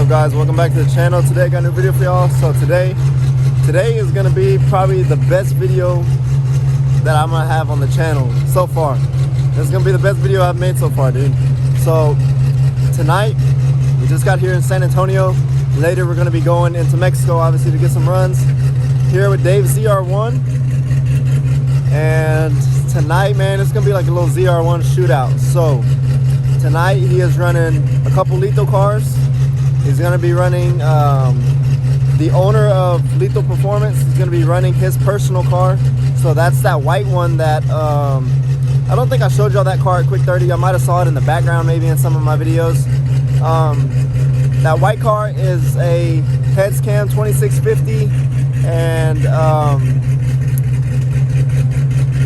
guys, welcome back to the channel. Today I got a new video for y'all. So today is gonna be probably the best video that I'm gonna have on the channel so far. This is gonna be the best video I've made so far, dude. So tonight we just got here in San Antonio. Later we're gonna be going into Mexico, obviously, to get some runs here with Dave Zr1. And tonight, man, it's gonna be like a little Zr1 shootout. So tonight he is running a couple Lethal cars. He's gonna be running the owner of Lethal Performance. He's gonna be running his personal car. So that's that white one that I don't think I showed y'all that car at Quick 30. I might have saw it in the background maybe in some of my videos. That white car is a heads cam 2650, and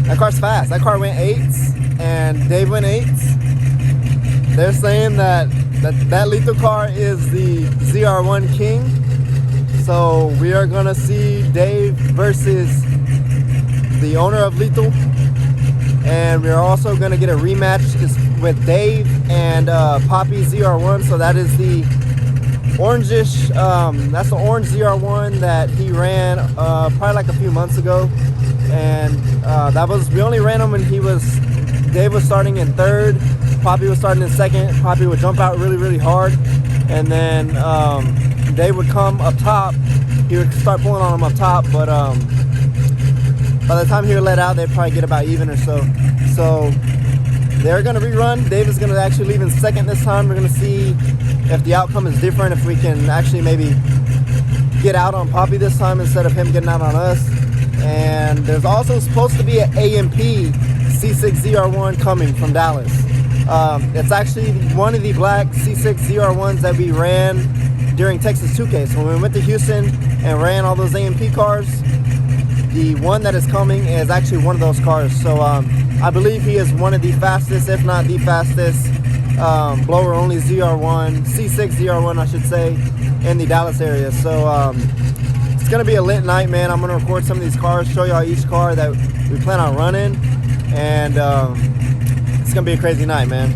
that car's fast. That car went 8s and Dave went 8s. They're saying that Lethal car is the Zr1 king. So we are gonna see Dave versus the owner of Lethal, and we're also gonna get a rematch with Dave and Poppy Zr1. So that is the orangish, that's the orange Zr1 that he ran probably like a few months ago, and we only ran him when Dave was starting in 3rd, Poppy was starting in 2nd. Poppy would jump out really hard, and then Dave would come up top. He would start pulling on him up top, but by the time he would let out, they'd probably get about even or so. So they're gonna rerun. Dave is gonna actually leave in 2nd this time. We're gonna see if the outcome is different, if we can actually maybe get out on Poppy this time instead of him getting out on us. And there's also supposed to be an AMP C6 Zr1 coming from Dallas. It's actually one of the black C6 Zr1s that we ran during Texas 2K. So when we went to Houston and ran all those AMP cars, the one that is coming is actually one of those cars. So I believe he is one of the fastest, if not the fastest, blower only Zr1, C6 Zr1 I should say, in the Dallas area. So it's gonna be a lit night, man. I'm gonna record some of these cars, show y'all each car that we plan on running, and it's gonna be a crazy night, man.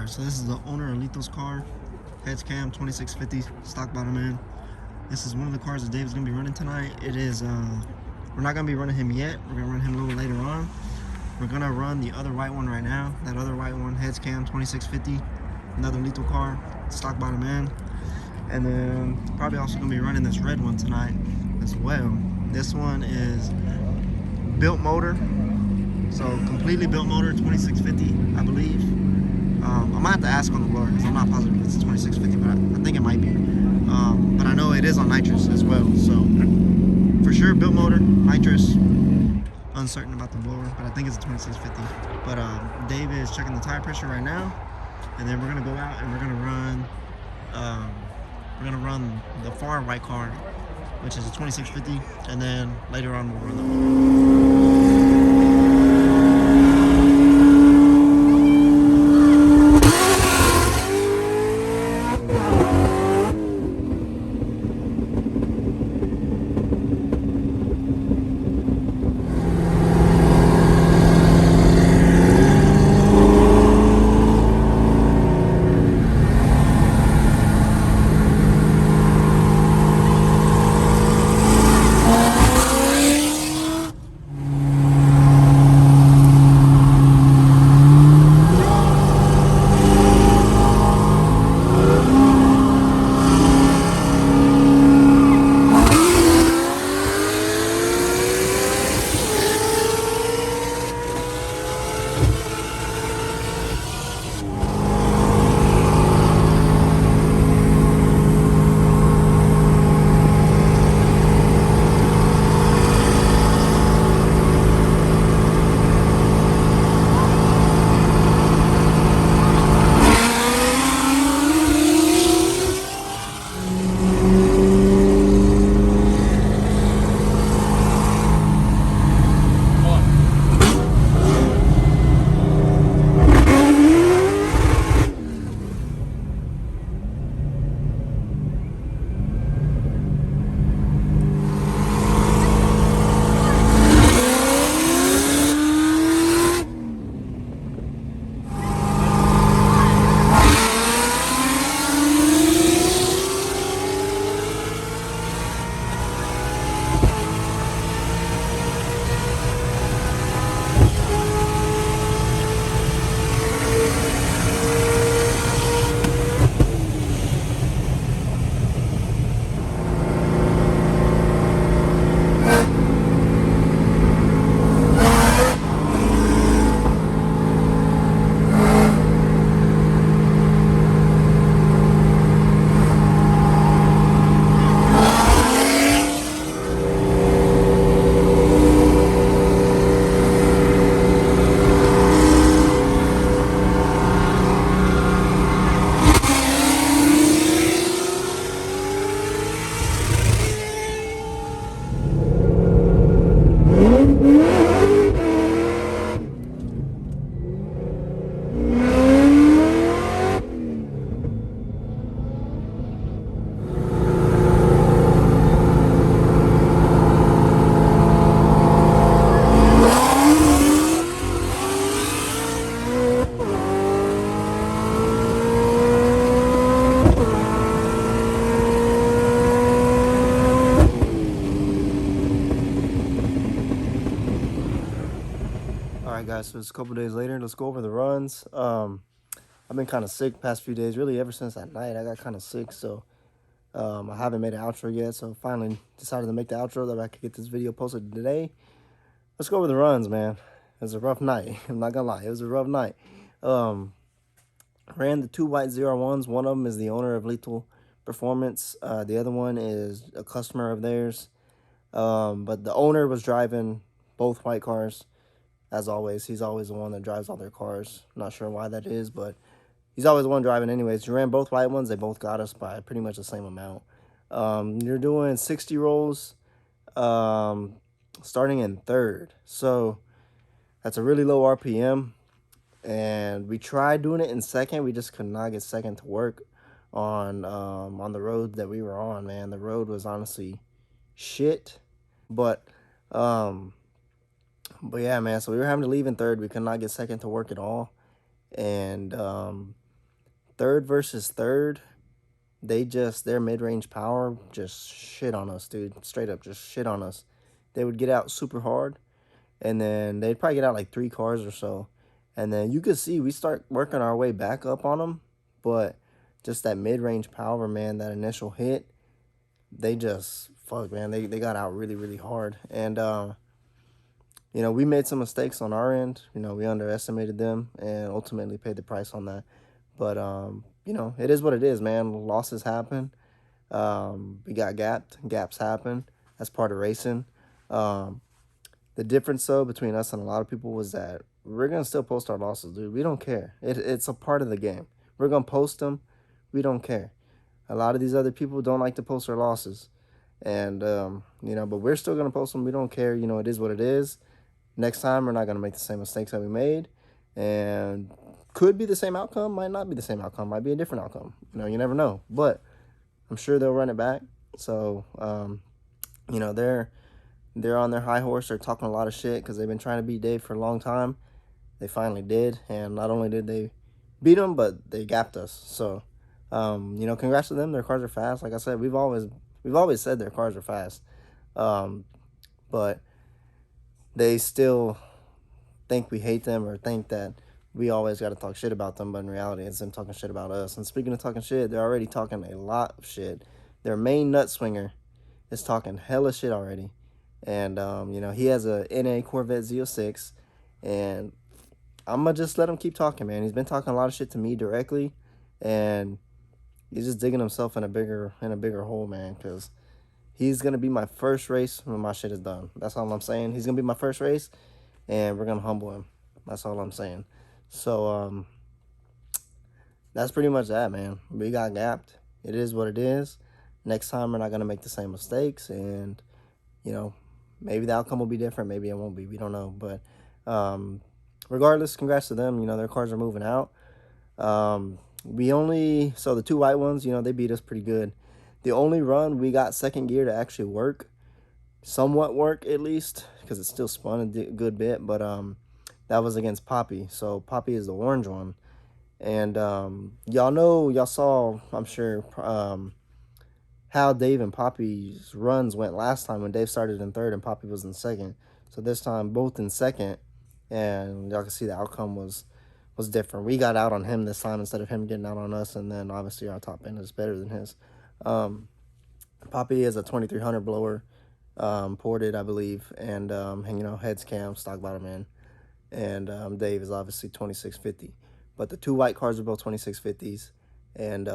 So this is the owner of Lethal's car, heads cam 2650, stock bottom end. This is one of the cars that Dave's gonna be running tonight. It is, we're not gonna be running him yet. We're gonna run him a little later on. We're gonna run the other white one right now. That other white one, heads cam 2650, another Lethal car, stock bottom end. And then probably also gonna be running this red one tonight as well. This one is built motor, so completely built motor, 2650, I believe. I might have to ask on the blower because I'm not positive if it's 2650, but I think it might be. But I know it is on nitrous as well, so for sure built motor, nitrous. Uncertain about the blower, but I think it's a 2650. But Dave is checking the tire pressure right now, and then we're gonna go out and we're gonna run the far white car, which is a 2650, and then later on we'll run the guys, so it's a couple days later. Let's go over the runs. I've been kind of sick past few days, really ever since that night. I got kind of sick, so I haven't made an outro yet. So finally decided to make the outro that I could get this video posted today. Let's go over the runs, man. It was a rough night. I'm not gonna lie, it was a rough night. Ran the 2 white Zr1s. One of them is the owner of Lethal Performance. The other one is a customer of theirs. But the owner was driving both white cars. As always, he's always the one that drives all their cars. Not sure why that is, but he's always the one driving anyways. You ran both white ones. They both got us by pretty much the same amount. You're doing 60 rolls starting in third. So that's a really low RPM. And we tried doing it in second. We just could not get second to work on the road that we were on, man. The road was honestly shit. But yeah, man, so we were having to leave in third. We could not get second to work at all. And third versus third, their mid-range power just shit on us, dude. Straight up just shit on us. They would get out super hard, and then they'd probably get out like 3 cars or so. And then you could see we start working our way back up on them, but just that mid-range power, man, that initial hit, they just, fuck, man, they got out really, really hard. And, you know, we made some mistakes on our end. You know, we underestimated them and ultimately paid the price on that. But, you know, it is what it is, man. Losses happen. We got gapped. Gaps happen. That's part of racing. The difference, though, between us and a lot of people was that we're going to still post our losses, dude. We don't care. It's a part of the game. We're going to post them. We don't care. A lot of these other people don't like to post their losses. And, you know, but we're still going to post them. We don't care. You know, it is what it is. Next time, we're not going to make the same mistakes that we made. And could be the same outcome, might not be the same outcome, might be a different outcome. You know, you never know. But I'm sure they'll run it back. So, you know, they're on their high horse. They're talking a lot of shit because they've been trying to beat Dave for a long time. They finally did. And not only did they beat him, but they gapped us. So, you know, congrats to them. Their cars are fast. Like I said, we've always said their cars are fast. But they still think we hate them or think that we always got to talk shit about them, but in reality, it's them talking shit about us. And speaking of talking shit, they're already talking a lot of shit. Their main nut swinger is talking hella shit already. And, you know, he has a NA Corvette Z06, and I'm going to just let him keep talking, man. He's been talking a lot of shit to me directly, and he's just digging himself in a bigger hole, man, because he's going to be my first race when my shit is done. That's all I'm saying. He's going to be my first race, and we're going to humble him. That's all I'm saying. So, that's pretty much that, man. We got gapped. It is what it is. Next time, we're not going to make the same mistakes, and, you know, maybe the outcome will be different. Maybe it won't be. We don't know. But regardless, congrats to them. You know, their cars are moving out. So the 2 white ones, you know, they beat us pretty good. The only run we got second gear to actually work, somewhat work at least, because it still spun a good bit, but that was against Poppy. So Poppy is the orange one. And y'all saw, I'm sure, how Dave and Poppy's runs went last time when Dave started in third and Poppy was in second. So this time, both in second, and y'all can see the outcome was different. We got out on him this time instead of him getting out on us, and then obviously our top end is better than his. Poppy is a 2300 blower, ported, I believe, and you know, heads cam, stock bottom end, and Dave is obviously 2650. But the 2 white cars are both 2650s, and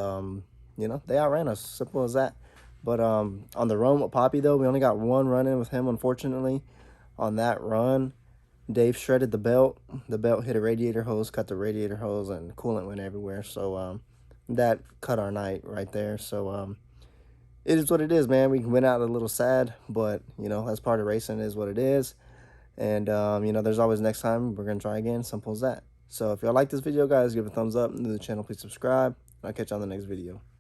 you know, they outran us. Simple as that. But on the run with Poppy, though, we only got 1 run in with him, unfortunately. On that run, Dave shredded the belt. The belt hit a radiator hose, cut the radiator hose, and coolant went everywhere. So that cut our night right there. So it is what it is, man. We went out a little sad, but, you know, that's part of racing. It is what it is. And, you know, there's always next time. We're going to try again. Simple as that. So if y'all like this video, guys, give it a thumbs up. New to the channel, please subscribe. I'll catch you on the next video.